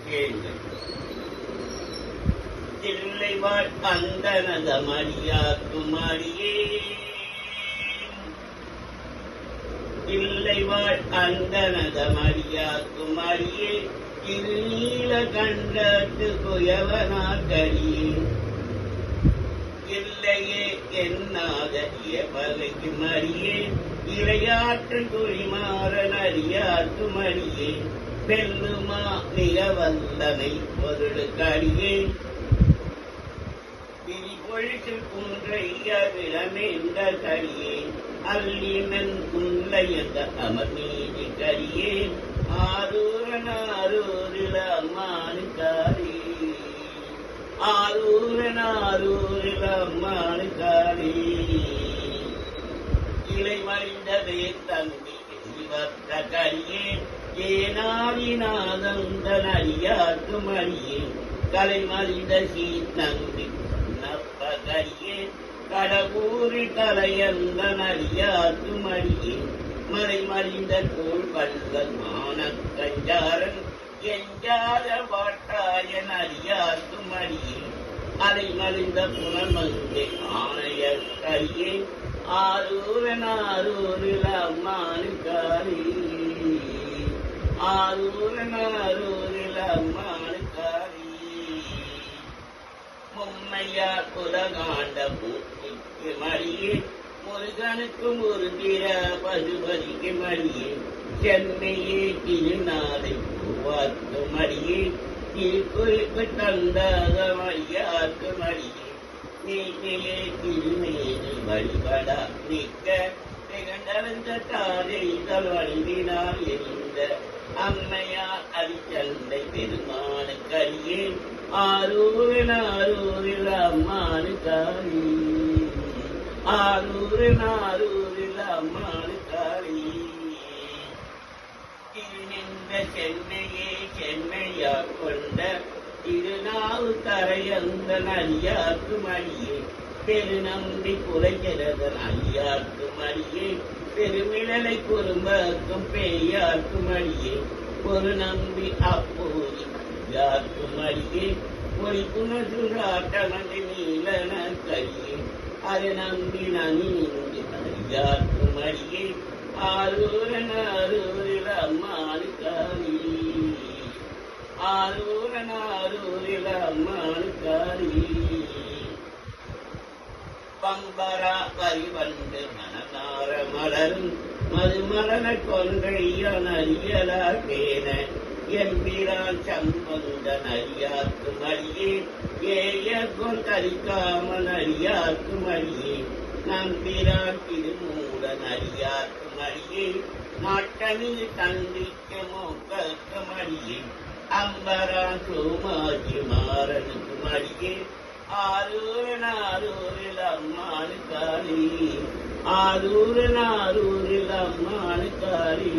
கேளுங்கள். தில்லைவாழ் அந்தனத மடியா குமாரியே, தில்லைவாழ் அந்தனத மடியா குமாரியே, திருநீல கண்டத்து குயவனாக்கரியே, இல்லையே என்னாத இயபகைக்கு மரியே, இரையாற்று குழிமாறன் அறியாற்று மரியே, வெல்லுமா மிக வல்லனை பொருளுக்கடியே, விரிபொழில் குன்றைய விளமேந்த கரியே, அல்லினன் குன்றையந்த அமர்நீதி கரியே, ஆரூரன் ஆரூரில் அம்மானுக்காரி, ஆரூரன் ஆரூரில் அம்மானுக்காரி, இலை மறிந்ததே தம்பி வந்த கரியே, ஏனாதிநாதந்தன் அறியாற்று மரியே, கலை மறிந்த சீநம்பி நப்பகரியே, கடவுரில் கலையந்தன் அறியாற்று மரியே, மறை மறிந்த தோல் வல்லல் மானக் கஞ்சாரன் எஞ்சாத வாட்டாயன் அறியாற்று மரியே, அலை மறிந்த புனர்மங்கை ஆணைய கரியே, ஆரூரன் ஆரூரில் அம்மானுக்காரி, ஆரூரன் ஆரூரில் அம்மானுக்காரி, மும்மையார் உலகாண்ட மூர்த்திக்கு மரியே, முருகனுக்கு முருகிற பசுபதிக்கு மரியே, சென்னையே திருநாளை பூவாக்கு மரியே, திருக்குறிப்பு தந்தாத மையாக்கு மரியே, நீக்கையே திருநேரி வழிபடா நிற்க திகழ்ந்த தாதைகள் வழிவினால் எரிந்த அம்மையார் அரிச்சந்தை பெருமானுக்கரியே, ஆரூரன் ஆரூரில் அம்மானுக்காரி, ஆரூரன் ஆரூரில் அம்மானுக்காரி, திருநின்ற சென்னையே சென்னையா கொண்ட திருநாவு தரையந்தன் அறியாற்று மரியே, பெருநம்பி குறைகிறதன் ஐயாற்று மரியே, பெருமிழலை குறும்பக்கும் பேயாற்று மரியே, ஒரு நம்பி அப்போது யாற்று மரியே, ஒரு குணசுராட்டமதி நீலன கரியே, அது நம்பி நனிந்து அறியாற்று மரியே, ஆரூரன் ஆரூரில் அம்மானுக்காரி, ஆரூரன் ஆரூரில் அம்மானுக்காரி, பம்பரா பரிவண்டு மனநார மலரும் மதுமலன கொன்றையான் அறியலார் பேன, எம்பிரான் சம்பந்தன் அறியாற்று மரியே, ஏய கொந்தரிக்காமன் அறியாற்று மரியே, நம்பிரான் திருமூடன் அறியாற்று மரியே, நாட்டமிழ் தந்திக்க மோக்கற்கு மரியே, அம்பரான் சோமாஜி மாறனுக்கு மரியே, ஆரூரன் ஆரூரில் அம்மானுக்காரி, ஆரூரன் ஆரூரில் அம்மானுக்காரி.